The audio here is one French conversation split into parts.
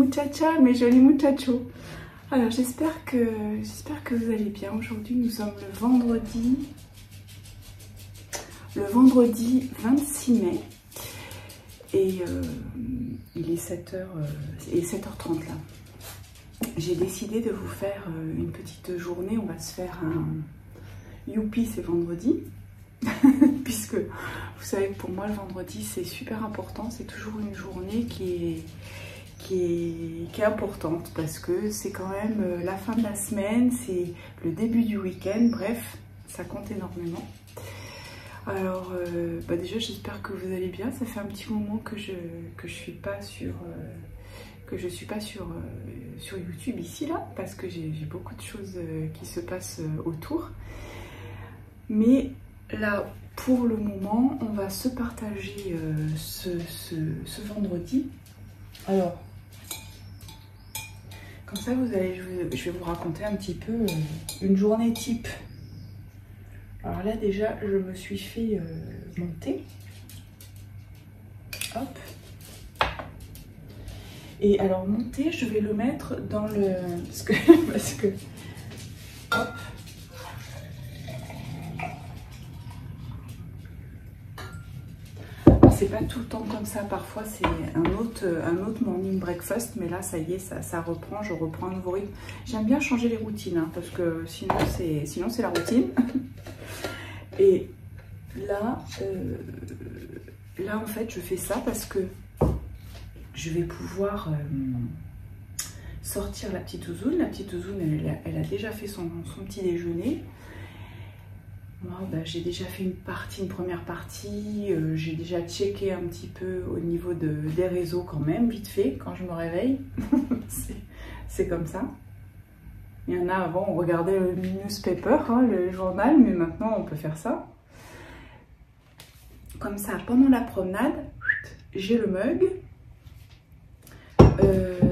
muchachas, mes jolis muchachos. Alors j'espère que vous allez bien. Aujourd'hui nous sommes le vendredi 26 mai et il est 7h30 là. J'ai décidé de vous faire une petite journée. On va se faire un youpi, c'est vendredi. Puisque vous savez que pour moi le vendredi c'est super important, c'est toujours une journée qui est importante parce que c'est quand même la fin de la semaine, c'est le début du week-end, bref, ça compte énormément. Alors déjà j'espère que vous allez bien, ça fait un petit moment que je suis pas sur YouTube ici là, parce que j'ai beaucoup de choses qui se passent autour. Mais là, pour le moment, on va se partager ce vendredi. Alors, comme ça, je vais vous raconter un petit peu une journée type. Alors là, déjà, je me suis fait monter. Hop. Et alors, monter, je vais le mettre dans le... Parce que hop. C'est pas tout le temps comme ça, parfois c'est un autre morning breakfast, mais là ça y est, ça reprend, je reprends un nouveau rythme. J'aime bien changer les routines, hein, parce que sinon c'est la routine. Et là, en fait je fais ça parce que je vais pouvoir sortir la petite Ouzoune. La petite Ouzoune, elle a déjà fait son petit déjeuner. Moi, j'ai déjà fait une première partie, j'ai déjà checké un petit peu au niveau des réseaux quand même, vite fait, quand je me réveille. C'est comme ça. Il y en a avant, on regardait le newspaper, hein, le journal, mais maintenant on peut faire ça. Comme ça, pendant la promenade, j'ai le mug.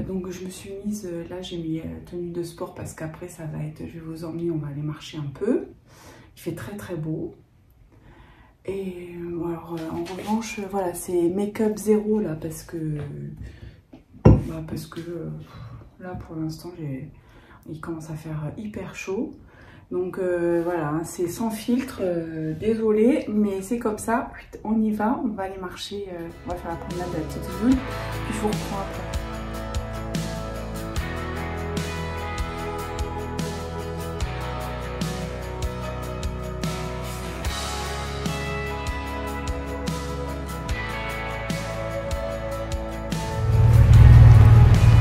Donc je me suis mise, là j'ai mis tenue de sport parce qu'après ça va être, je vais vous emmener, on va aller marcher un peu. Il fait très très beau. Et alors en revanche, voilà, c'est make-up zéro là parce que là pour l'instant il commence à faire hyper chaud. Donc voilà, hein, c'est sans filtre, désolé, mais c'est comme ça. On y va, on va aller marcher, on va faire la promenade de la petite zone, puis je vous reprends après.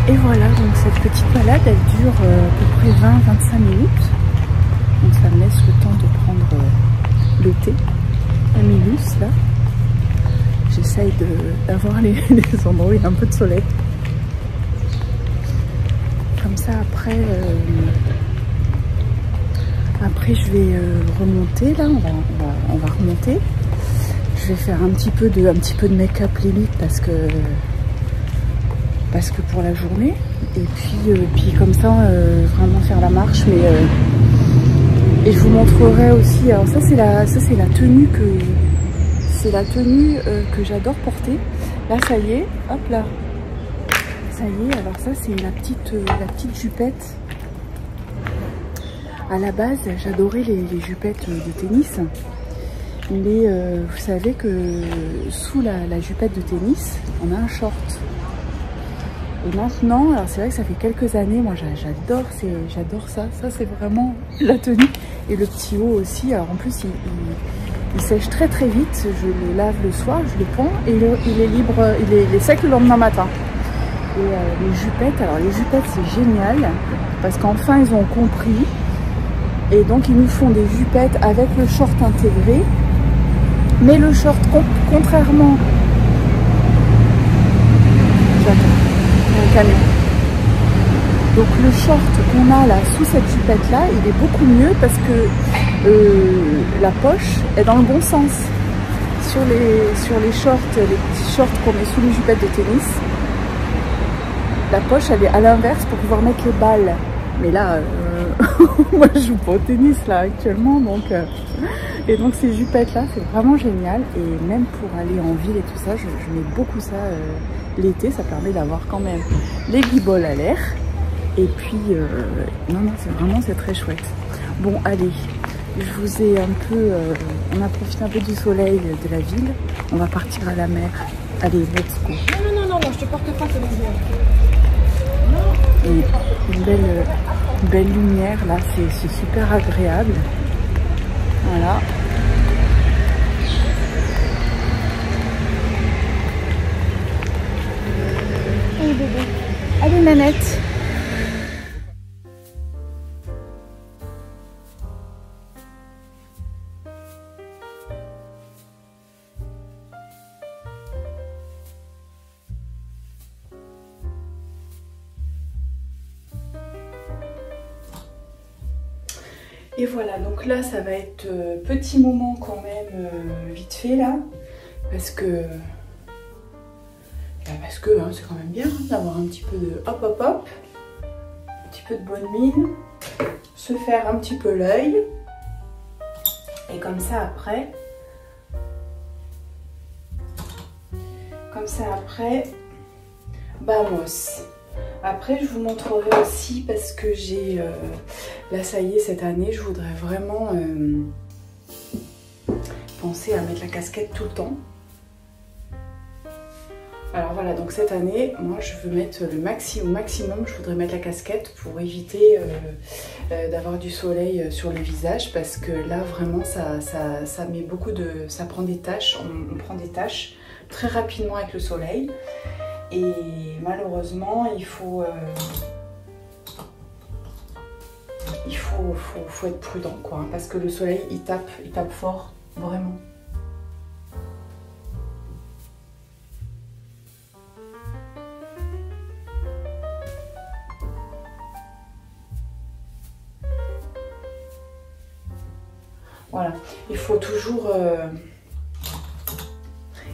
Et voilà, donc cette petite balade, elle dure à peu près 20-25 minutes. Donc ça me laisse le temps de prendre le thé, un Milus là. J'essaye d'avoir les endroits où il y a un peu de soleil. Comme ça après, je vais remonter là, on va remonter. Je vais faire un petit peu de make-up limite parce que pour la journée, et puis comme ça vraiment faire la marche, mais et je vous montrerai aussi. Alors ça c'est la tenue que j'adore porter. Là ça y est, hop là, ça y est. Alors ça c'est la petite jupette. À la base j'adorais les jupettes de tennis, mais vous savez que sous la jupette de tennis on a un short. Et maintenant, alors c'est vrai que ça fait quelques années, moi j'adore ça. Ça c'est vraiment la tenue. Et le petit haut aussi. Alors en plus il sèche très très vite. Je le lave le soir, je le pends et il est libre, il est sec le lendemain matin. Et les jupettes, alors les jupettes c'est génial parce qu'enfin ils ont compris. Et donc ils nous font des jupettes avec le short intégré. Mais le short, contrairement... Donc le short qu'on a là sous cette jupette là, il est beaucoup mieux parce que la poche est dans le bon sens. Sur les shorts, les petits shorts qu'on met sous les jupettes de tennis, la poche elle est à l'inverse pour pouvoir mettre les balles. Mais là, moi je joue pas au tennis là actuellement, donc Et donc ces jupettes là, c'est vraiment génial. Et même pour aller en ville et tout ça, je mets beaucoup ça l'été. Ça permet d'avoir quand même les guibolles à l'air. Et puis, non, c'est très chouette. Bon, allez, je vous ai un peu, on a profité un peu du soleil de la ville. On va partir à la mer. Allez, let's go. Non, je te porte pas, c'est bon. Et une belle lumière, là, c'est super agréable. Voilà. Allez, bébé. Allez, Nanette. Et voilà, donc là ça va être petit moment quand même vite fait là, parce que hein, c'est quand même bien d'avoir un petit peu de hop hop hop, un petit peu de bonne mine, se faire un petit peu l'œil, et comme ça après, vamos. Après, je vous montrerai aussi parce que j'ai... là, ça y est, cette année, je voudrais vraiment penser à mettre la casquette tout le temps. Alors voilà, donc cette année, moi, je veux mettre le maximum, je voudrais mettre la casquette pour éviter d'avoir du soleil sur le visage parce que là, vraiment, ça met beaucoup de... ça prend des taches, on prend des taches très rapidement avec le soleil. Et malheureusement, il faut être prudent, quoi, hein, parce que le soleil, il tape fort, vraiment. Voilà, il faut toujours...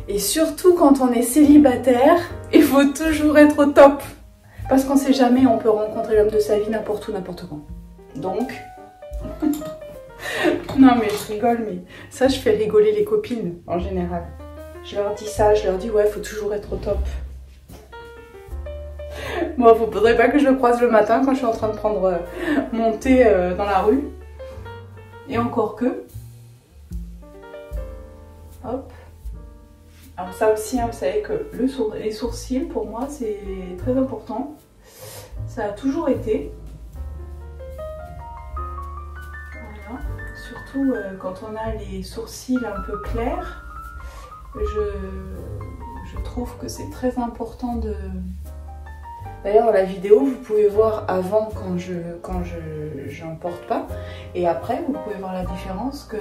Et surtout quand on est célibataire, il faut toujours être au top. Parce qu'on sait jamais, on peut rencontrer l'homme de sa vie n'importe où, n'importe quand. Donc... non mais je rigole, mais ça je fais rigoler les copines en général. Je leur dis ça, je leur dis ouais, il faut toujours être au top. Bon, il ne faudrait pas que je le croise le matin quand je suis en train de prendre mon thé dans la rue. Et encore que... Hop. Alors ça aussi, hein, vous savez que les sourcils, pour moi, c'est très important. Ça a toujours été. Voilà. Surtout quand on a les sourcils un peu clairs. Je trouve que c'est très important de... D'ailleurs, dans la vidéo, vous pouvez voir avant quand je n'en porte pas. Et après, vous pouvez voir la différence que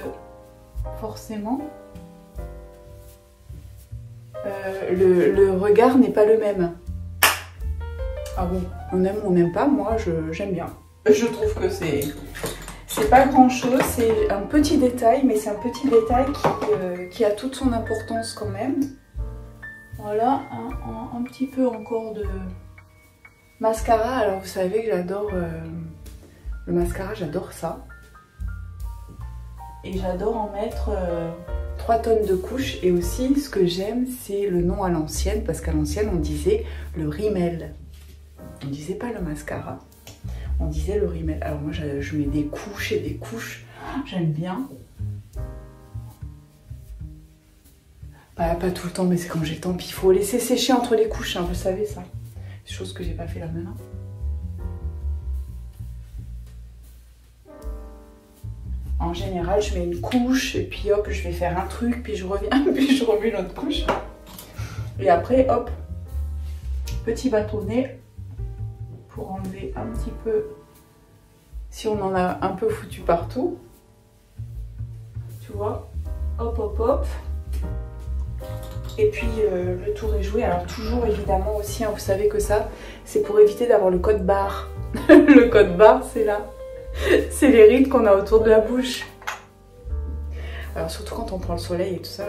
forcément... le regard n'est pas le même. Ah bon, on aime ou on n'aime pas, moi j'aime bien. Je trouve que c'est pas grand chose, c'est un petit détail, mais c'est un petit détail qui a toute son importance quand même. Voilà, un petit peu encore de mascara. Alors vous savez que j'adore le mascara, j'adore ça. Et j'adore en mettre 3 tonnes de couches. Et aussi, ce que j'aime, c'est le nom à l'ancienne, parce qu'à l'ancienne, on disait le rímel. On disait pas le mascara, on disait le rímel. Alors moi, je mets des couches et des couches. J'aime bien. Pas tout le temps, mais c'est quand j'ai le temps. Puis il faut laisser sécher entre les couches, hein, vous savez ça. Chose que j'ai pas fait là maintenant. En général, je mets une couche et puis hop, je vais faire un truc, puis je reviens, puis je remets une autre couche. Et après, hop, petit bâtonnet pour enlever un petit peu, si on en a un peu foutu partout. Tu vois, hop, hop, hop. Et puis le tour est joué. Alors toujours évidemment aussi, hein, vous savez que ça, c'est pour éviter d'avoir le code barre. Le code barre, c'est là. C'est les rides qu'on a autour de la bouche. Alors surtout quand on prend le soleil et tout ça,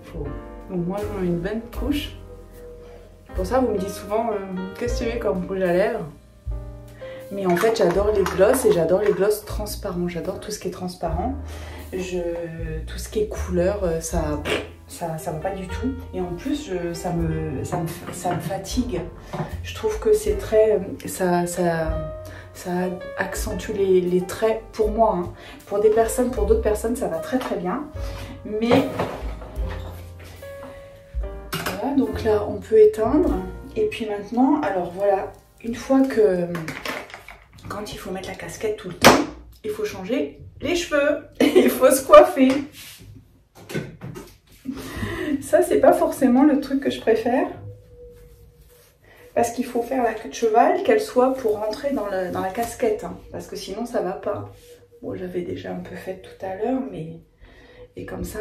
faut... Donc moi je mets une bonne couche. Pour ça vous me dites souvent qu'est-ce que tu mets comme rouge à lèvres? Mais en fait, j'adore les glosses et j'adore les glosses transparents. J'adore tout ce qui est transparent. Tout ce qui est couleur, ça va pas du tout. Et en plus, ça me fatigue. Je trouve que c'est très... Ça accentue les traits pour moi. Hein. Pour d'autres personnes, ça va très très bien. Mais voilà, donc là, on peut éteindre. Et puis maintenant, alors voilà, une fois que... Quand il faut mettre la casquette tout le temps, il faut changer les cheveux. Il faut se coiffer. Ça, c'est pas forcément le truc que je préfère. Parce qu'il faut faire la queue de cheval, qu'elle soit pour rentrer dans la casquette. Hein, parce que sinon, ça va pas. Bon, j'avais déjà un peu fait tout à l'heure, mais... Et comme ça...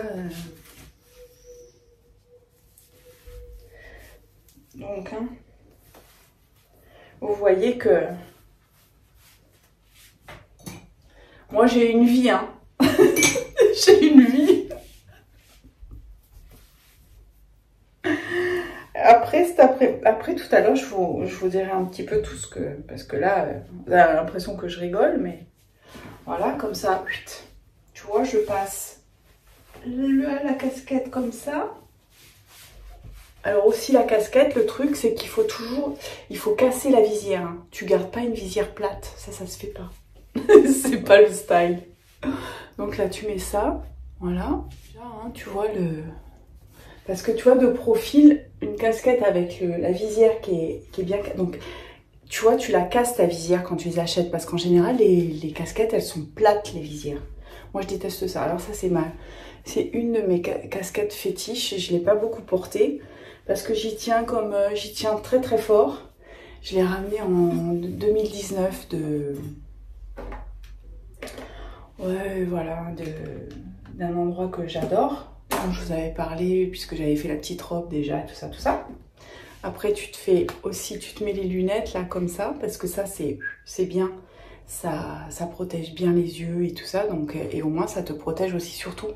Donc, hein, vous voyez que... Moi, j'ai une vie, hein. J'ai une vie. Après tout à l'heure, je vous dirai un petit peu tout ce que... Parce que là, vous avez l'impression que je rigole, mais voilà, comme ça, tu vois, je passe la casquette comme ça. Alors aussi, la casquette, le truc, c'est qu'il faut toujours... Il faut casser la visière. Hein. Tu gardes pas une visière plate, ça se fait pas. C'est pas le style. Donc là, tu mets ça, voilà. Là, hein, tu vois le... Parce que tu vois, de profil, une casquette avec la visière qui est bien... Donc, tu vois, tu la casses ta visière quand tu les achètes. Parce qu'en général, les casquettes, elles sont plates, les visières. Moi, je déteste ça. Alors ça, c'est une de mes casquettes fétiches. Je ne l'ai pas beaucoup portée. Parce que j'y tiens très très fort. Je l'ai ramenée en 2019 Ouais, voilà, d'un endroit que j'adore. Dont je vous avais parlé, puisque j'avais fait la petite robe déjà, tout ça, tout ça. Après, tu te mets les lunettes, là, comme ça, parce que ça, c'est bien. Ça protège bien les yeux et tout ça, donc, et au moins, ça te protège aussi, surtout.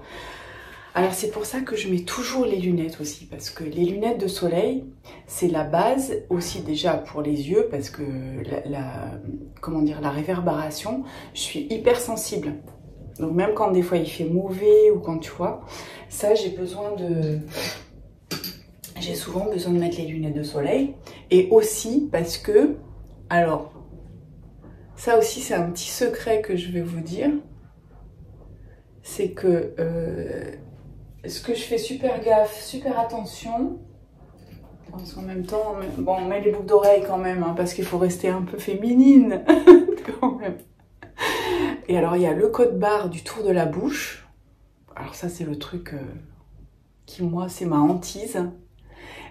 Alors, c'est pour ça que je mets toujours les lunettes aussi, parce que les lunettes de soleil, c'est la base aussi déjà pour les yeux, parce que comment dire, la réverbération, je suis hyper sensible. Donc même quand des fois il fait mauvais ou quand tu vois, ça j'ai souvent besoin de mettre les lunettes de soleil. Et aussi parce que, alors, ça aussi c'est un petit secret que je vais vous dire, c'est que ce que je fais super gaffe, super attention, parce qu'en même temps, bon, on met les boucles d'oreilles quand même, hein, parce qu'il faut rester un peu féminine, quand même. Et alors, il y a le code barre du tour de la bouche. Alors ça, c'est le truc qui, moi, c'est ma hantise.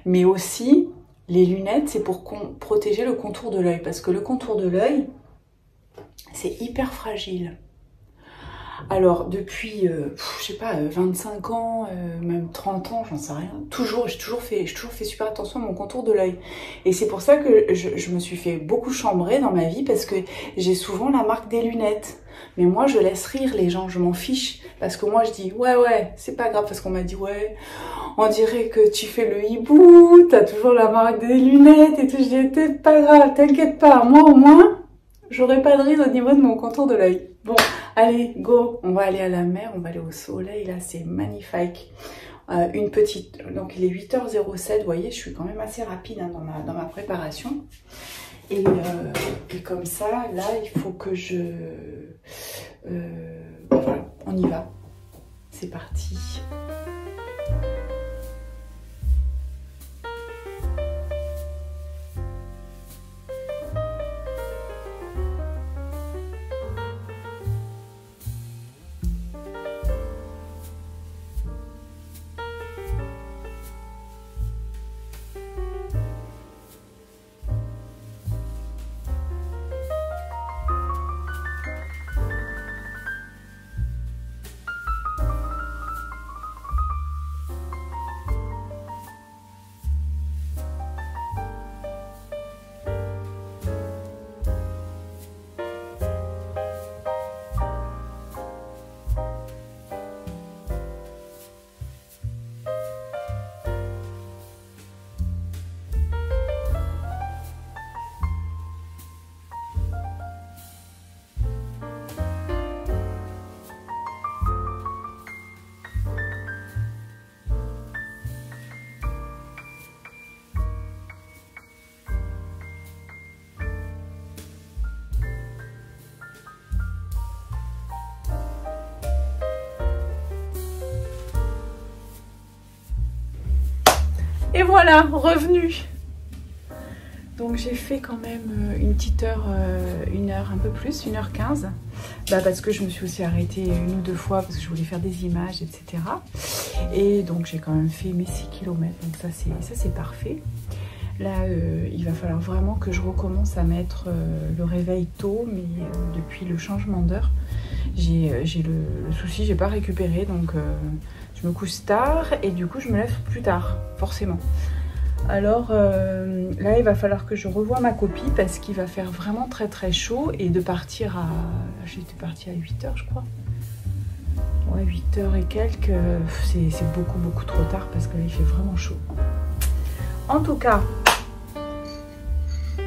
Mais aussi, les lunettes, c'est pour protéger le contour de l'œil. Parce que le contour de l'œil, c'est hyper fragile. Alors, depuis, je sais pas, 25 ans, même 30 ans, j'en sais rien. J'ai toujours fait super attention à mon contour de l'œil. Et c'est pour ça que je me suis fait beaucoup chambrer dans ma vie, parce que j'ai souvent la marque des lunettes. Mais moi, je laisse rire les gens, je m'en fiche. Parce que moi, je dis, ouais, c'est pas grave, parce qu'on m'a dit, ouais, on dirait que tu fais le hibou, t'as toujours la marque des lunettes et tout. Je dis, c'est pas grave, t'inquiète pas, moi au moins, j'aurai pas de ride au niveau de mon contour de l'œil. Bon, allez, go, on va aller à la mer, on va aller au soleil, là, c'est magnifique. Une petite, donc il est 8h07, vous voyez, je suis quand même assez rapide hein, dans ma préparation. Et comme ça, là, il faut que voilà, on y va. C'est parti. Et voilà, revenu. Donc j'ai fait quand même une petite heure, une heure, un peu plus, 1h15. Parce que je me suis aussi arrêtée une ou deux fois parce que je voulais faire des images, etc. Et donc j'ai quand même fait mes 6 km. Donc ça c'est parfait. Là, il va falloir vraiment que je recommence à mettre le réveil tôt, mais depuis le changement d'heure, j'ai le souci, j'ai pas récupéré. Donc je me couche tard et du coup je me lève plus tard, forcément. Alors là il va falloir que je revoie ma copie parce qu'il va faire vraiment très très chaud et de partir à... J'étais partie à 8h je crois. Ouais 8h et quelques, c'est beaucoup trop tard parce que là il fait vraiment chaud. En tout cas,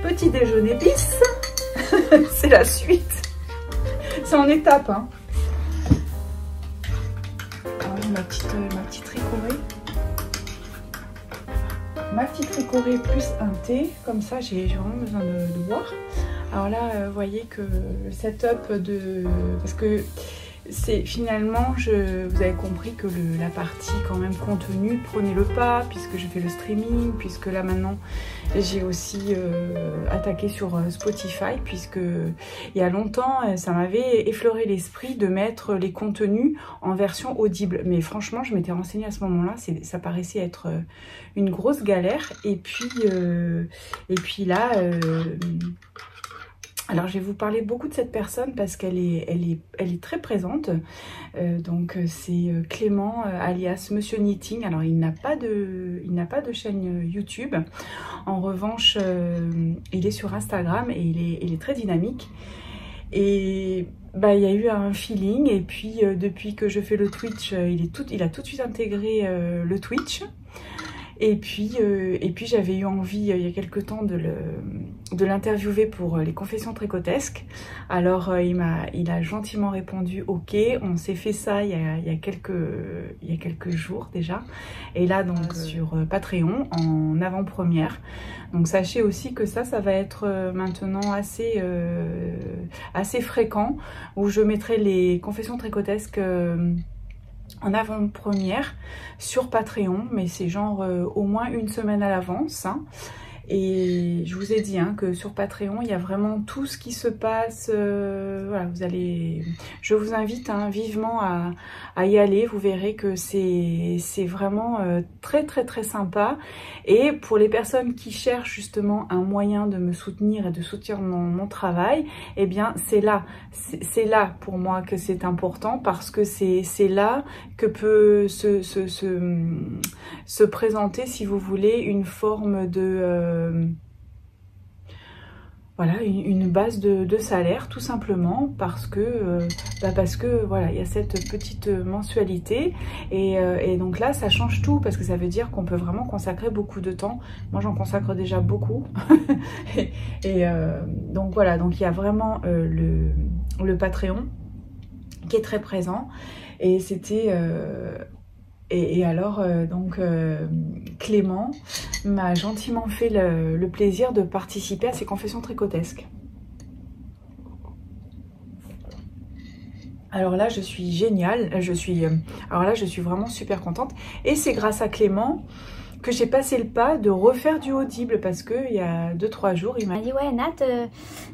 petit déjeuner bis, c'est la suite. C'est en étape hein. Ma petite ricorée. Ma petite ricorée plus un thé, comme ça j'ai vraiment besoin de boire. Alors là, vous voyez que le setup de... Parce que c'est finalement, vous avez compris que la partie quand même contenu prenait le pas, puisque je fais le streaming, puisque là maintenant j'ai aussi attaqué sur Spotify, puisque il y a longtemps ça m'avait effleuré l'esprit de mettre les contenus en version audible. Mais franchement, je m'étais renseignée à ce moment-là, ça paraissait être une grosse galère. Et puis là... Alors je vais vous parler beaucoup de cette personne parce qu'elle est très présente. Donc c'est Clément alias Monsieur Knitting. Alors il n'a pas de chaîne YouTube. En revanche, il est sur Instagram et il est très dynamique. Et il y a eu un feeling et puis depuis que je fais le Twitch, il a tout de suite intégré le Twitch. Et puis j'avais eu envie il y a quelques temps de l'interviewer pour les confessions tricotesques. Alors il a gentiment répondu ok, on s'est fait ça il y a quelques jours déjà. Et là donc sur Patreon en avant-première. Donc sachez aussi que ça va être maintenant assez fréquent, où je mettrai les confessions tricotesques en avant-première sur Patreon, mais c'est genre au moins une semaine à l'avance hein. Et je vous ai dit hein, que sur Patreon il y a vraiment tout ce qui se passe, voilà, je vous invite hein, vivement à y aller. Vous verrez que c'est vraiment très sympa. Et pour les personnes qui cherchent justement un moyen de me soutenir et de soutenir mon travail, eh bien c'est là pour moi que c'est important, parce que c'est là que peut se présenter, si vous voulez, une forme de voilà, une base de salaire, tout simplement, parce que voilà, il y a cette petite mensualité et donc là ça change tout, parce que ça veut dire qu'on peut vraiment consacrer beaucoup de temps. Moi j'en consacre déjà beaucoup donc voilà, donc il y a vraiment le Patreon qui est très présent. Et c'était alors Clément m'a gentiment fait le plaisir de participer à ces confessions tricotesques. Alors là je suis géniale, alors là je suis vraiment super contente, et c'est grâce à Clément que j'ai passé le pas de refaire du audible, parce que il y a 2-3 jours il m'a dit ouais Nat,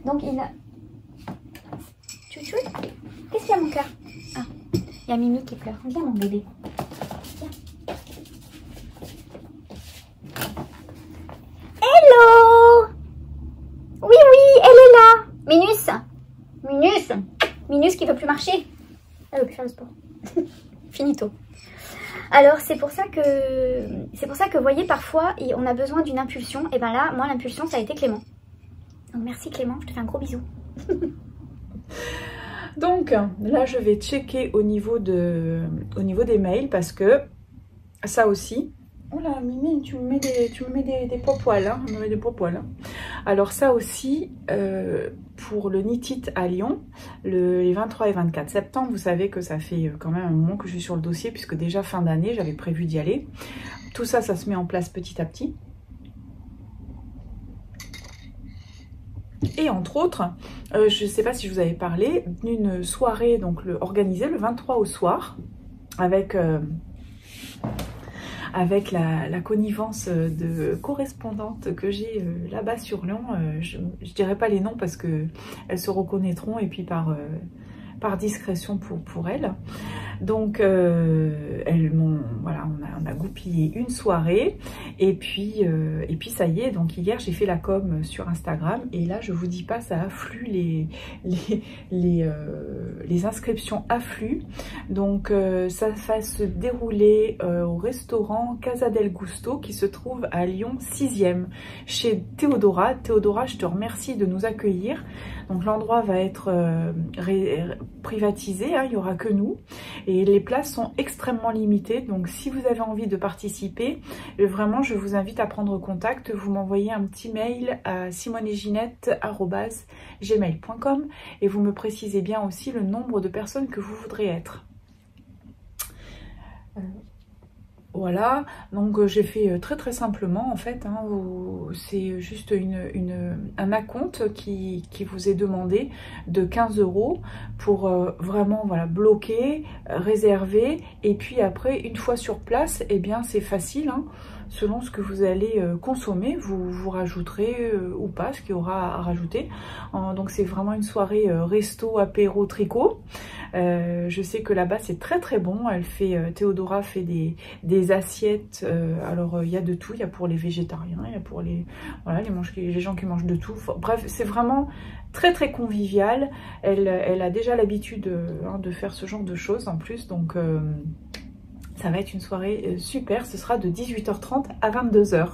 donc il a... Chouchou, qu'est-ce qu'il y a mon cœur? Ah, il y a Mimi qui pleure. Viens mon bébé. Viens. Hello! Oui, elle est là. Minus qui veut plus marcher. Elle veut plus faire le sport. Finito. Alors c'est pour ça que vous voyez, parfois on a besoin d'une impulsion. Et ben là, moi l'impulsion ça a été Clément. Donc merci Clément, je te fais un gros bisou. Donc là je vais checker au niveau des mails, parce que ça aussi... Oh là Mimi, tu me mets des poils hein, Alors ça aussi, pour le Knit It à Lyon, les 23 et 24 septembre, vous savez que ça fait quand même un moment que je suis sur le dossier, puisque déjà fin d'année j'avais prévu d'y aller. Tout ça, ça se met en place petit à petit. Et entre autres, je ne sais pas si je vous avais parlé d'une soirée donc organisée le 23 au soir, avec avec la connivence de correspondantes que j'ai là-bas sur Lyon. Je dirais pas les noms parce que elles se reconnaîtront et puis par discrétion pour elles. Donc elles m'ont, voilà, on a goupillé une soirée et puis ça y est. Donc hier j'ai fait la com sur Instagram et là je vous dis pas, ça afflue, les inscriptions affluent. Donc ça va se dérouler au restaurant Casa del Gusto qui se trouve à Lyon 6e chez Théodora. Théodora, je te remercie de nous accueillir. Donc l'endroit va être privatisé, hein, il n'y aura que nous. Et les places sont extrêmement limitées. Donc si vous avez envie de participer, vraiment je vous invite à prendre contact. Vous m'envoyez un petit mail à simoneginette@gmail.com et vous me précisez bien aussi le nombre de personnes que vous voudrez être. Voilà, donc j'ai fait très simplement en fait, hein, c'est juste un acompte qui vous est demandé de 15 € pour vraiment voilà, bloquer, réserver, et puis après une fois sur place, eh bien c'est facile, hein, selon ce que vous allez consommer, vous rajouterez ou pas ce qu'il y aura à rajouter. Donc c'est vraiment une soirée resto, apéro, tricot. Je sais que là-bas c'est très bon. Théodora fait des assiettes. Alors il y a de tout. Il y a pour les végétariens, il y a pour les gens qui mangent de tout. Bref, c'est vraiment très convivial. Elle a déjà l'habitude de faire ce genre de choses en plus. Donc ça va être une soirée super. Ce sera de 18h30 à 22h.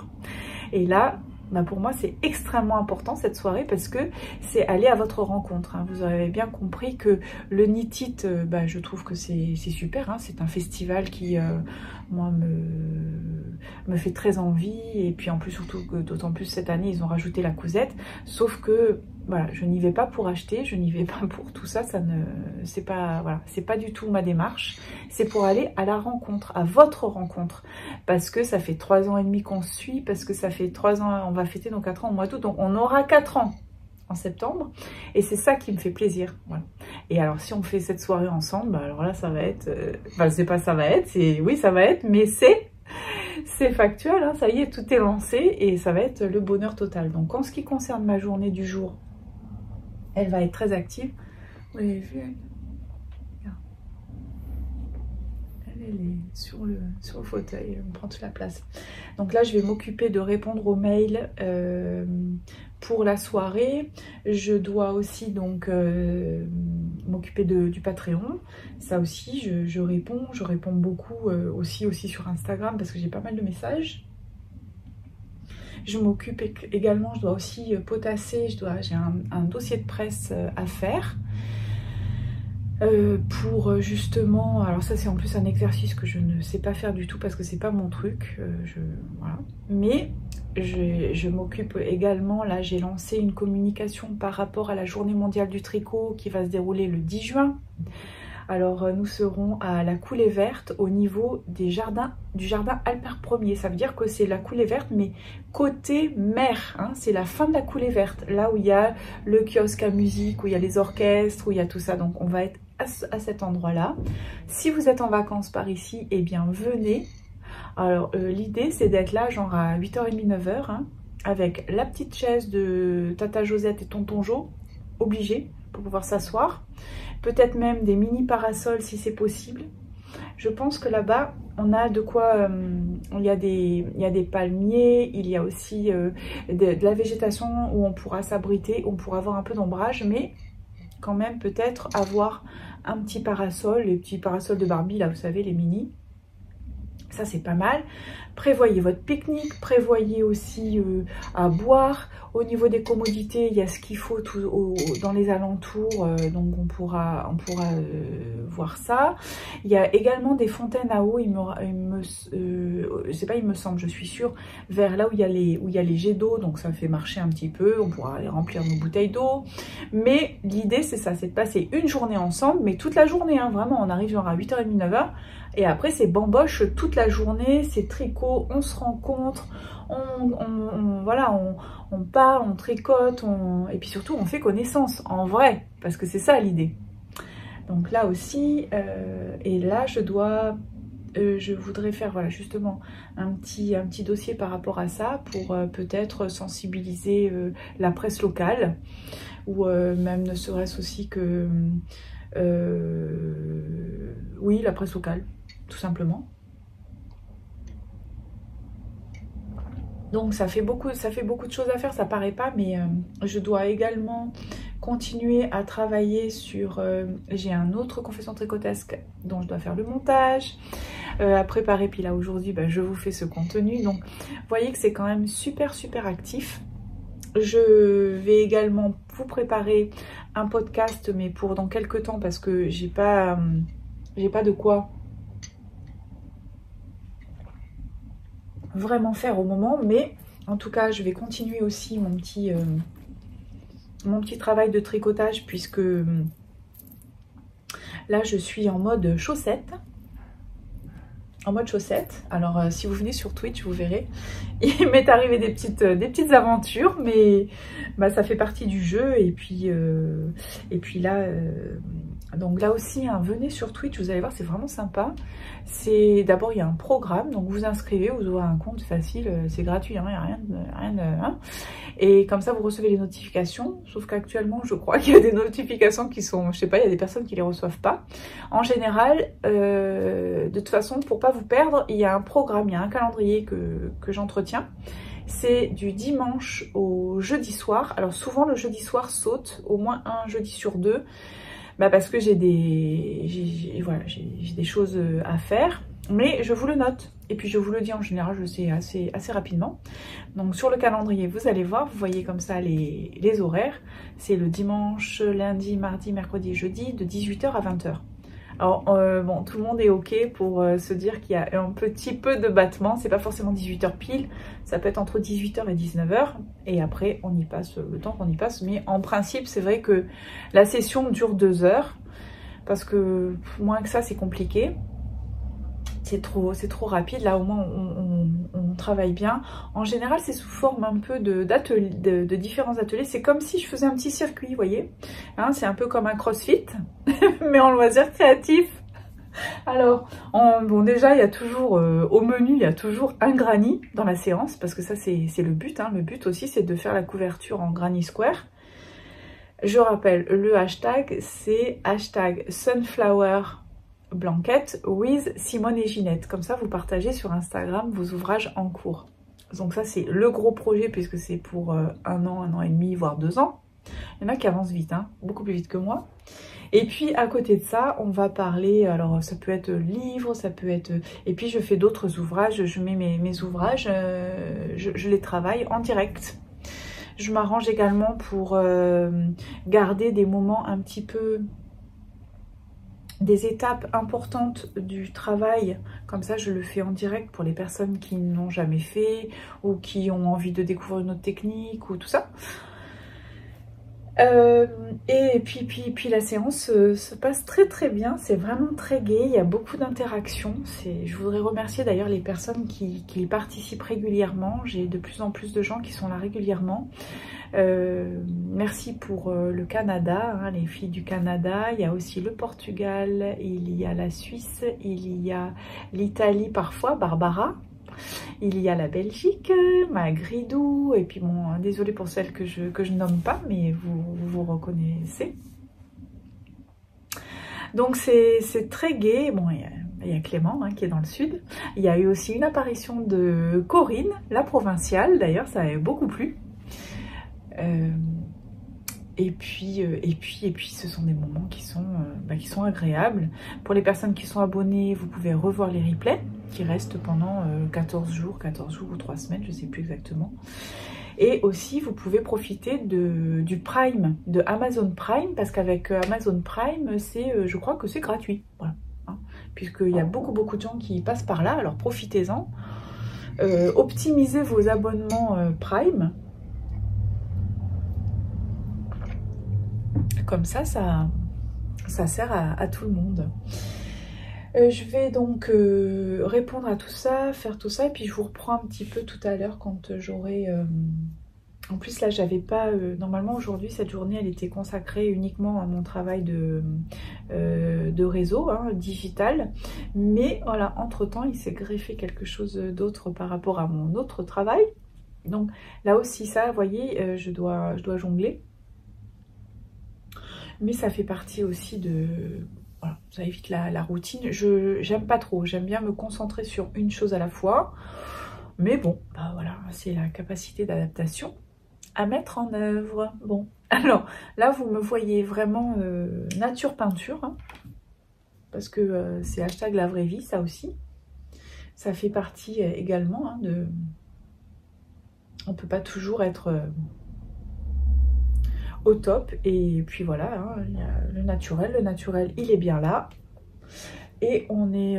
Et là, bah pour moi c'est extrêmement important cette soirée parce que c'est aller à votre rencontre, hein. Vous avez bien compris que le Nitit, je trouve que c'est super, hein. C'est un festival qui moi me fait très envie, et puis en plus surtout que d'autant plus cette année ils ont rajouté la cousette, sauf que voilà, je n'y vais pas pour acheter, je n'y vais pas pour tout ça, c'est pas, voilà, c'est pas du tout ma démarche. C'est pour aller à la rencontre, à votre rencontre, parce que ça fait 3 ans et demi qu'on se suit, parce que ça fait 3 ans, on va fêter nos 4 ans au mois d'août, donc on aura 4 ans en septembre, et c'est ça qui me fait plaisir. Voilà. Et alors si on fait cette soirée ensemble, alors là ça va être, c'est pas ça va être, c'est oui ça va être, mais c'est factuel, hein, ça y est, tout est lancé et ça va être le bonheur total. Donc en ce qui concerne ma journée du jour, elle va être très active. Vous l'avez vu, elle est sur le fauteuil, elle me prend toute la place. Donc là, je vais m'occuper de répondre aux mails pour la soirée. Je dois aussi donc m'occuper du Patreon. Ça aussi, je réponds beaucoup aussi sur Instagram parce que j'ai pas mal de messages. Je m'occupe également, je dois aussi potasser, j'ai un dossier de presse à faire pour justement, alors ça c'est en plus un exercice que je ne sais pas faire du tout parce que c'est pas mon truc, voilà. Mais je m'occupe également, là j'ai lancé une communication par rapport à la journée mondiale du tricot qui va se dérouler le 10 juin. Alors nous serons à la coulée verte au niveau du jardin Alpert Ier. Ça veut dire que c'est la coulée verte mais côté mer, hein, c'est la fin de la coulée verte. Là où il y a le kiosque à musique, où il y a les orchestres, où il y a tout ça. Donc on va être à cet endroit-là. Si vous êtes en vacances par ici, eh bien venez. Alors l'idée c'est d'être là genre à 8h30, 9h, hein, avec la petite chaise de Tata Josette et Tonton Jo, obligé pour pouvoir s'asseoir. Peut-être même des mini parasols si c'est possible. Je pense que là-bas, on a de quoi... il y a des palmiers, il y a aussi de la végétation où on pourra s'abriter, on pourra avoir un peu d'ombrage, mais quand même peut-être avoir un petit parasol, les petits parasols de Barbie, là vous savez, les mini. Ça c'est pas mal. Prévoyez votre pique-nique, prévoyez aussi à boire. Au niveau des commodités, il y a ce qu'il faut dans les alentours, donc on pourra voir ça. Il y a également des fontaines à eau, je suis sûre, vers là où il y a les jets d'eau, donc ça fait marcher un petit peu, on pourra aller remplir nos bouteilles d'eau. Mais l'idée c'est ça, c'est de passer une journée ensemble, mais toute la journée, hein, vraiment, on arrive genre à 8h30, 9h, et après c'est bamboche toute la journée, c'est tricot, on se rencontre, on part, on tricote, et puis surtout on fait connaissance en vrai, parce que c'est ça l'idée. Donc là aussi, et là je dois je voudrais faire voilà, justement un petit dossier par rapport à ça pour peut-être sensibiliser la presse locale ou même ne serait-ce aussi que oui, la presse locale, tout simplement. Donc ça fait beaucoup de choses à faire, ça paraît pas, mais je dois également continuer à travailler sur... j'ai un autre confession tricotesque dont je dois faire le montage, à préparer, puis là aujourd'hui je vous fais ce contenu. Donc vous voyez que c'est quand même super actif. Je vais également vous préparer un podcast, mais pour dans quelques temps parce que j'ai pas de quoi vraiment faire au moment, mais en tout cas je vais continuer aussi mon petit travail de tricotage puisque là je suis en mode chaussette. Alors si vous venez sur Twitch, vous verrez, il m'est arrivé des petites aventures, mais ça fait partie du jeu. Et puis là, donc là aussi, hein, venez sur Twitch, vous allez voir, c'est vraiment sympa. C'est d'abord il y a un programme, donc vous inscrivez, vous ouvrez un compte facile, c'est gratuit, hein, il n'y a rien de hein. Et comme ça vous recevez les notifications, sauf qu'actuellement je crois qu'il y a des notifications qui sont, je sais pas, il y a des personnes qui les reçoivent pas. En général, de toute façon, pour pas vous perdre, il y a un programme, il y a un calendrier que j'entretiens. C'est du dimanche au jeudi soir. Alors souvent le jeudi soir saute, au moins un jeudi sur deux, parce que j'ai des choses à faire. Mais je vous le note et puis je vous le dis en général, je sais assez rapidement. Donc sur le calendrier, vous allez voir, vous voyez comme ça les horaires. C'est le dimanche, lundi, mardi, mercredi, jeudi de 18 h à 20 h. Alors bon, tout le monde est ok pour se dire qu'il y a un petit peu de battement. C'est pas forcément 18 h pile, ça peut être entre 18 h et 19 h. Et après on y passe le temps qu'on y passe. Mais en principe c'est vrai que la session dure 2 heures. Parce que moins que ça c'est compliqué. C'est trop rapide, là au moins on travaille bien. En général c'est sous forme un peu de différents ateliers, c'est comme si je faisais un petit circuit, vous voyez, hein, c'est un peu comme un crossfit, mais en loisir créatif. Alors, bon déjà il y a toujours, au menu il y a toujours un granny dans la séance, parce que ça c'est le but, hein. Le but aussi c'est de faire la couverture en granny square. Je rappelle, le hashtag c'est hashtag sunflower Blanquette with Simone et Ginette. Comme ça, vous partagez sur Instagram vos ouvrages en cours. Donc ça, c'est le gros projet puisque c'est pour 1 an et demi, voire 2 ans. Il y en a qui avancent vite, hein, beaucoup plus vite que moi. Et puis, à côté de ça, on va parler, alors ça peut être livre, ça peut être... Et puis, je fais d'autres ouvrages, je mets mes ouvrages, je les travaille en direct. Je m'arrange également pour garder des moments un petit peu... des étapes importantes du travail, comme ça je le fais en direct pour les personnes qui n'ont jamais fait ou qui ont envie de découvrir une autre technique ou tout ça. Et puis la séance se passe très bien, c'est vraiment très gai, il y a beaucoup d'interactions. Je voudrais remercier d'ailleurs les personnes qui participent régulièrement, j'ai de plus en plus de gens qui sont là régulièrement. Merci pour le Canada, hein, les filles du Canada, il y a aussi le Portugal, il y a la Suisse, il y a l'Italie parfois, Barbara, il y a la Belgique, Magridou, et puis bon, désolée pour celles que je nomme pas, mais vous reconnaissez. Donc c'est très gai. Bon, il y a Clément hein, qui est dans le sud. Il y a eu aussi une apparition de Corinne, la provinciale, d'ailleurs ça avait beaucoup plu. Et puis ce sont des moments qui sont agréables. Pour les personnes qui sont abonnées, vous pouvez revoir les replays qui restent pendant 14 jours ou 3 semaines, je ne sais plus exactement. Et aussi, vous pouvez profiter du Prime, de Amazon Prime, parce qu'avec Amazon Prime, je crois que c'est gratuit. Voilà, hein, puisqu'il y a beaucoup de gens qui passent par là, alors profitez-en. Optimisez vos abonnements Prime. Comme ça sert à tout le monde. Je vais donc répondre à tout ça, faire tout ça, et puis je vous reprends un petit peu tout à l'heure quand j'aurai En plus là j'avais pas, normalement aujourd'hui cette journée elle était consacrée uniquement à mon travail de réseau digital, mais voilà, entre temps il s'est greffé quelque chose d'autre par rapport à mon autre travail. Donc là aussi ça, vous voyez, je dois jongler, mais ça fait partie aussi de... Voilà, ça évite la routine. J'aime pas trop, j'aime bien me concentrer sur une chose à la fois, mais bon, bah voilà, c'est la capacité d'adaptation à mettre en œuvre. Bon, alors là vous me voyez vraiment nature peinture, parce que c'est hashtag la vraie vie, ça aussi. Ça fait partie également de... On peut pas toujours être au top, et puis voilà, il y a le naturel il est bien là, et on est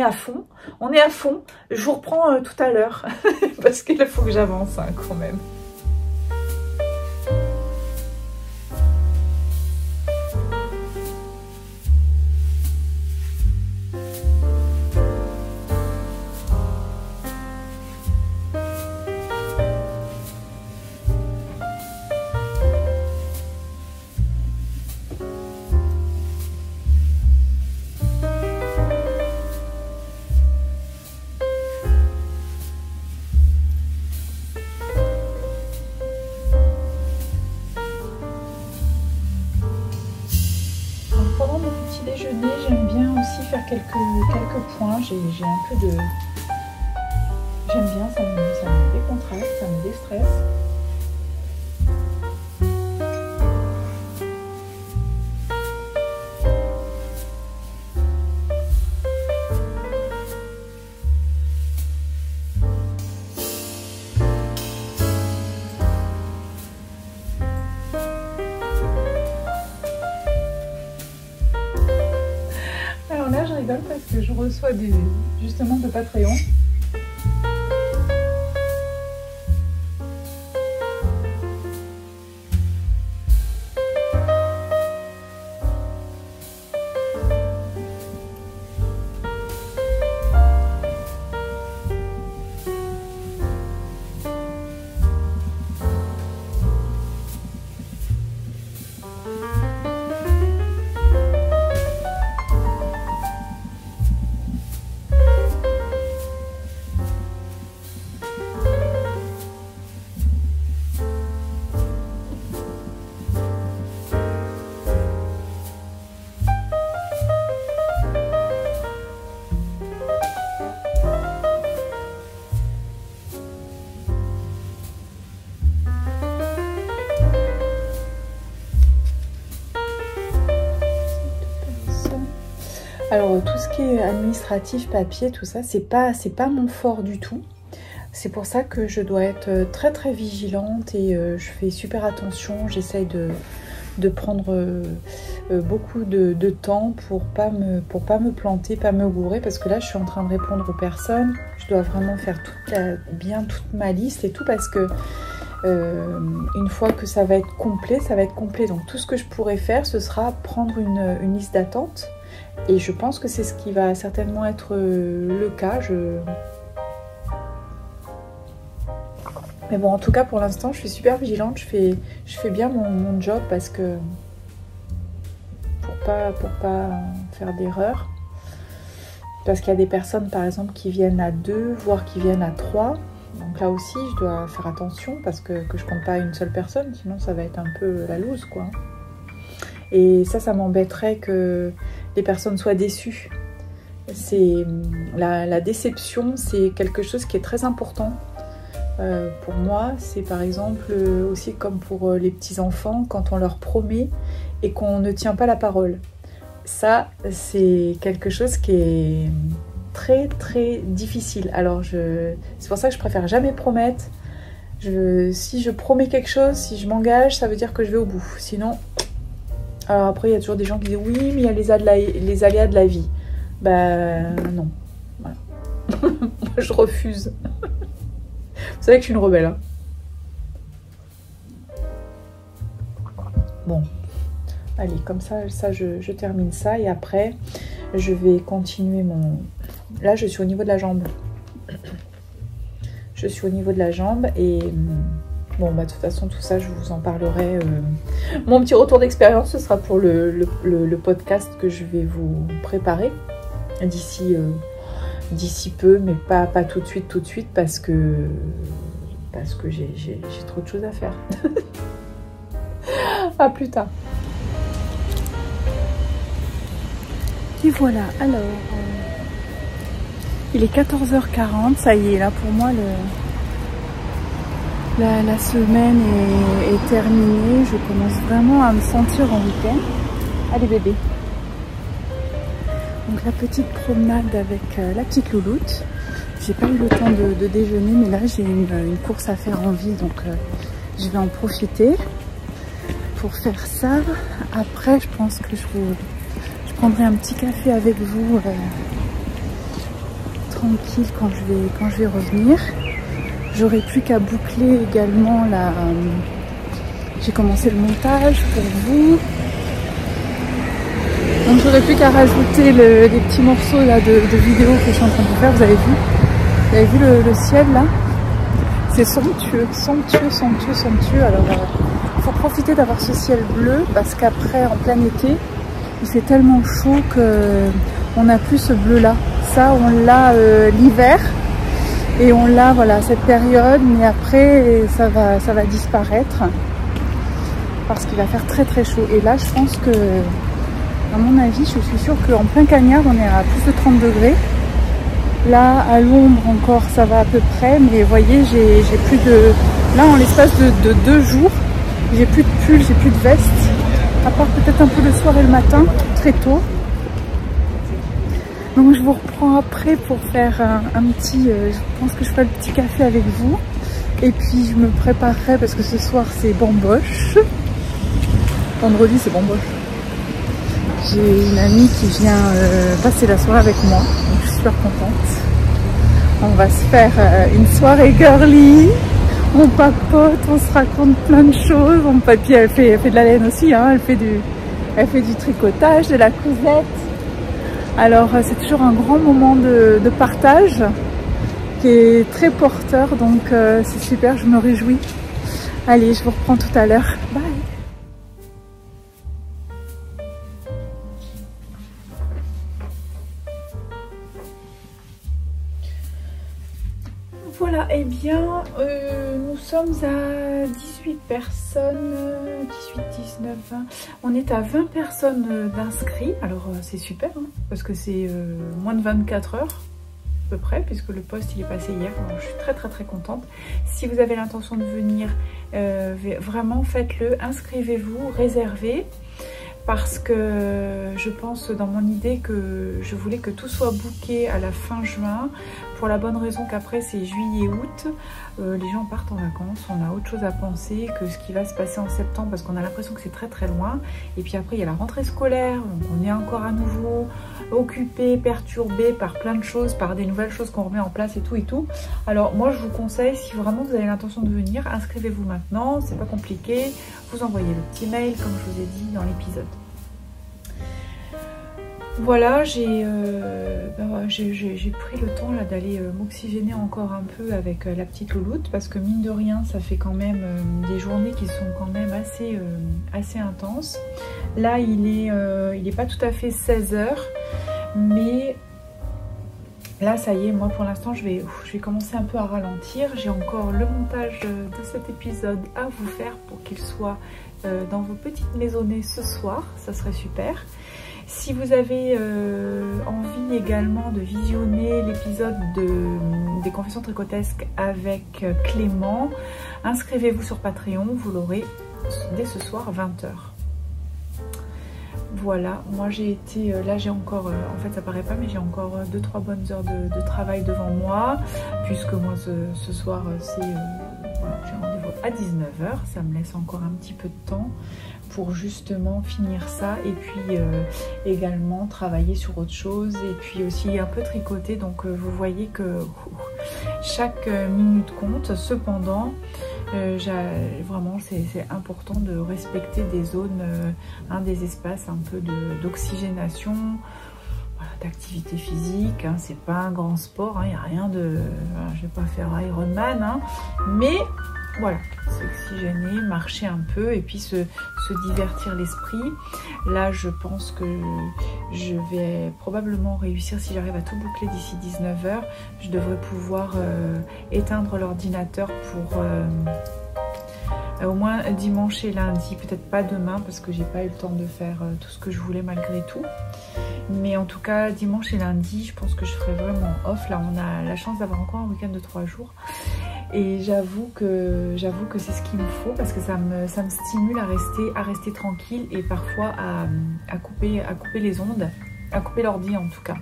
à fond, je vous reprends tout à l'heure, parce qu'il faut que j'avance quand même. Pendant mon petit déjeuner, j'aime bien aussi faire quelques points. J'ai un peu de... J'aime bien, ça me décontracte, ça me déstresse. Alors là, je rigole parce que je reçois justement de Patreon. Alors tout ce qui est administratif, papier, tout ça, c'est pas mon fort du tout. C'est pour ça que je dois être très très vigilante et je fais super attention. J'essaye de prendre beaucoup de temps pour pas me planter, pas me gourer, parce que là je suis en train de répondre aux personnes. Je dois vraiment faire bien toute ma liste et tout, parce que une fois que ça va être complet, ça va être complet. Donc tout ce que je pourrais faire, ce sera prendre une liste d'attente. Et je pense que c'est ce qui va certainement être le cas. Mais bon, en tout cas, pour l'instant, je suis super vigilante. Je fais bien mon job, parce que pour pas faire d'erreur. Parce qu'il y a des personnes, par exemple, qui viennent à 2, voire qui viennent à 3. Donc là aussi, je dois faire attention, parce que je compte pas une seule personne. Sinon, ça va être un peu la loose, quoi. Et ça m'embêterait que les personnes soient déçues. La déception, c'est quelque chose qui est très important pour moi. C'est par exemple aussi comme pour les petits-enfants, quand on leur promet et qu'on ne tient pas la parole. Ça, c'est quelque chose qui est très très difficile. Alors c'est pour ça que je préfère jamais promettre. Si je promets quelque chose, si je m'engage, ça veut dire que je vais au bout. Sinon... Alors après, il y a toujours des gens qui disent oui, mais il y a les aléas de la vie. Ben non. Voilà. Moi, je refuse. Vous savez que je suis une rebelle. Hein. Bon. Allez, comme ça je termine ça. Et après, je vais continuer mon... Là, je suis au niveau de la jambe. je suis au niveau de la jambe et bon bah de toute façon tout ça je vous en parlerai. Mon petit retour d'expérience ce sera pour le podcast que je vais vous préparer d'ici peu, mais pas tout de suite parce que j'ai trop de choses à faire. À plus tard. Et voilà, alors il est 14h40, ça y est, là pour moi la semaine est terminée, je commence vraiment à me sentir en week-end. Allez bébé. Donc la petite promenade avec la petite louloute. J'ai pas eu le temps de déjeuner, mais là j'ai une course à faire en ville, donc je vais en profiter pour faire ça. Après je pense que je prendrai un petit café avec vous tranquille quand je vais revenir. J'aurai plus qu'à boucler également j'ai commencé le montage pour vous. Donc j'aurai plus qu'à rajouter les petits morceaux là de vidéos que je suis en train de faire. Vous avez vu le ciel là? C'est somptueux. Alors il faut profiter d'avoir ce ciel bleu parce qu'après en plein été il fait tellement chaud que on n'a plus ce bleu là. Ça on l'a l'hiver et on l'a voilà cette période, mais après ça va disparaître parce qu'il va faire très chaud. Et là je pense que à mon avis je suis sûre qu'en plein cagnard on est à plus de 30 degrés. Là à l'ombre encore ça va à peu près, mais vous voyez j'ai plus de... Là en l'espace de 2 jours j'ai plus de pull, j'ai plus de veste, à part peut-être un peu le soir et le matin, très tôt. Donc je vous reprends après pour faire un petit... je pense que je ferai le petit café avec vous. Et puis je me préparerai parce que ce soir c'est bamboche. Vendredi c'est bamboche. J'ai une amie qui vient passer la soirée avec moi, donc je suis super contente. On va se faire une soirée girly, on papote, on se raconte plein de choses. Et puis elle fait de la laine aussi, hein. Elle fait du tricotage, de la cousette. Alors c'est toujours un grand moment de partage qui est très porteur, donc c'est super, je me réjouis. Allez, je vous reprends tout à l'heure. Bye. Voilà, et eh bien, nous sommes à 18 personnes, 18, 19, 20, on est à 20 personnes d'inscrits, alors c'est super, hein, parce que c'est moins de 24 heures à peu près, puisque le post il est passé hier, alors je suis très contente. Si vous avez l'intention de venir, vraiment faites-le, inscrivez-vous, réservez. Parce que je pense dans mon idée que je voulais que tout soit booké à la fin juin, pour la bonne raison qu'après c'est juillet-août, les gens partent en vacances, on a autre chose à penser que ce qui va se passer en septembre parce qu'on a l'impression que c'est très loin. Et puis après il y a la rentrée scolaire, donc on est encore à nouveau occupé, perturbé par plein de choses, par des nouvelles choses qu'on remet en place et tout. Alors moi je vous conseille, si vraiment vous avez l'intention de venir, inscrivez-vous maintenant, c'est pas compliqué, vous envoyez le petit mail comme je vous ai dit dans l'épisode. Voilà, j'ai pris le temps là d'aller m'oxygéner encore un peu avec la petite louloute parce que mine de rien ça fait quand même des journées qui sont quand même assez intenses. Là il est pas tout à fait 16 h, mais là ça y est, moi pour l'instant je vais commencer un peu à ralentir. J'ai encore le montage de cet épisode à vous faire pour qu'il soit dans vos petites maisonnées ce soir, ça serait super. Si vous avez envie également de visionner l'épisode des Confessions Tricotesques avec Clément, inscrivez-vous sur Patreon, vous l'aurez dès ce soir 20 h. Voilà, moi j'ai été, là j'ai encore, en fait ça paraît pas, mais j'ai encore 2-3 bonnes heures de travail devant moi, puisque moi ce soir c'est, voilà, j'ai rendez-vous à 19 h, ça me laisse encore un petit peu de temps pour justement finir ça et puis également travailler sur autre chose et puis aussi un peu tricoter. Donc vous voyez que chaque minute compte. Cependant vraiment c'est important de respecter des zones, des espaces un peu d'oxygénation. Voilà, d'activité physique, hein, c'est pas un grand sport, il n'y a rien de... je vais pas faire Ironman, hein, mais voilà, s'oxygéner, marcher un peu et puis se divertir l'esprit. Là, je pense que je vais probablement réussir, si j'arrive à tout boucler d'ici 19 h, je devrais pouvoir éteindre l'ordinateur pour au moins dimanche et lundi, peut-être pas demain parce que j'ai pas eu le temps de faire tout ce que je voulais malgré tout. Mais en tout cas, dimanche et lundi, je pense que je ferai vraiment off. Là, on a la chance d'avoir encore un week-end de 3 jours. Et j'avoue que c'est ce qu'il me faut parce que ça me stimule à rester tranquille et parfois à couper les ondes, à couper l'ordi en tout cas.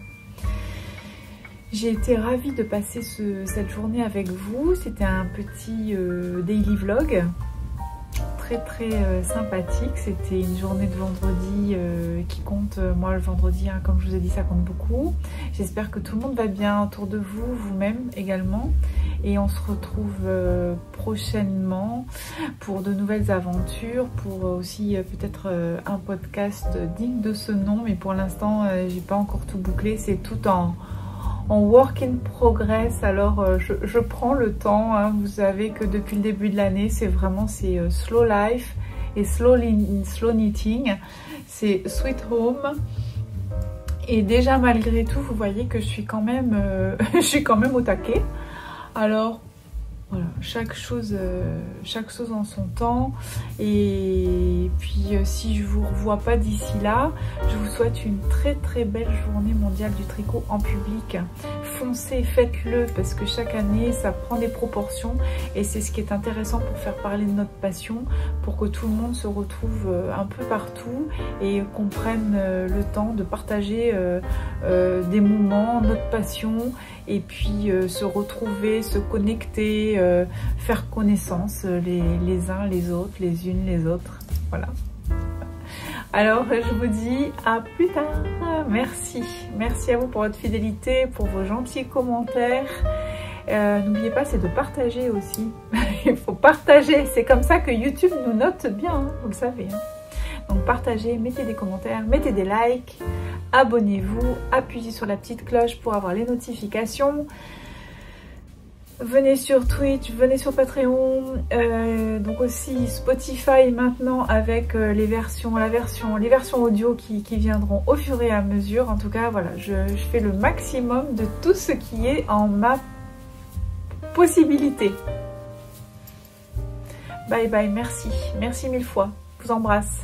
J'ai été ravie de passer cette journée avec vous. C'était un petit daily vlog très sympathique. C'était une journée de vendredi qui compte. Moi le vendredi, hein, comme je vous ai dit, ça compte beaucoup. J'espère que tout le monde va bien autour de vous, vous-même également. Et on se retrouve prochainement pour de nouvelles aventures, pour aussi peut-être un podcast digne de ce nom. Mais pour l'instant, j'ai pas encore tout bouclé. C'est tout en work in progress. Alors je prends le temps, hein. Vous savez que depuis le début de l'année, c'est slow life et slow knitting. C'est sweet home. Et déjà malgré tout, vous voyez que je suis quand même au taquet. Alors voilà, chaque chose en son temps. Et puis si je vous revois pas d'ici là, je vous souhaite une très belle journée mondiale du tricot en public. Foncez, faites-le parce que chaque année ça prend des proportions et c'est ce qui est intéressant pour faire parler de notre passion, pour que tout le monde se retrouve un peu partout et qu'on prenne le temps de partager des moments, notre passion, et puis se retrouver, se connecter, faire connaissance les uns les autres, les unes les autres. Voilà. Alors je vous dis à plus tard. Merci à vous pour votre fidélité, pour vos gentils commentaires. N'oubliez pas, c'est de partager aussi. Il faut partager, c'est comme ça que YouTube nous note bien, hein, vous le savez, hein. Donc partagez, mettez des commentaires, mettez des likes, abonnez-vous, appuyez sur la petite cloche pour avoir les notifications. Venez sur Twitch, venez sur Patreon, donc aussi Spotify maintenant avec les versions audio qui viendront au fur et à mesure. En tout cas, voilà, je fais le maximum de tout ce qui est en ma possibilité. Bye bye, merci mille fois, je vous embrasse.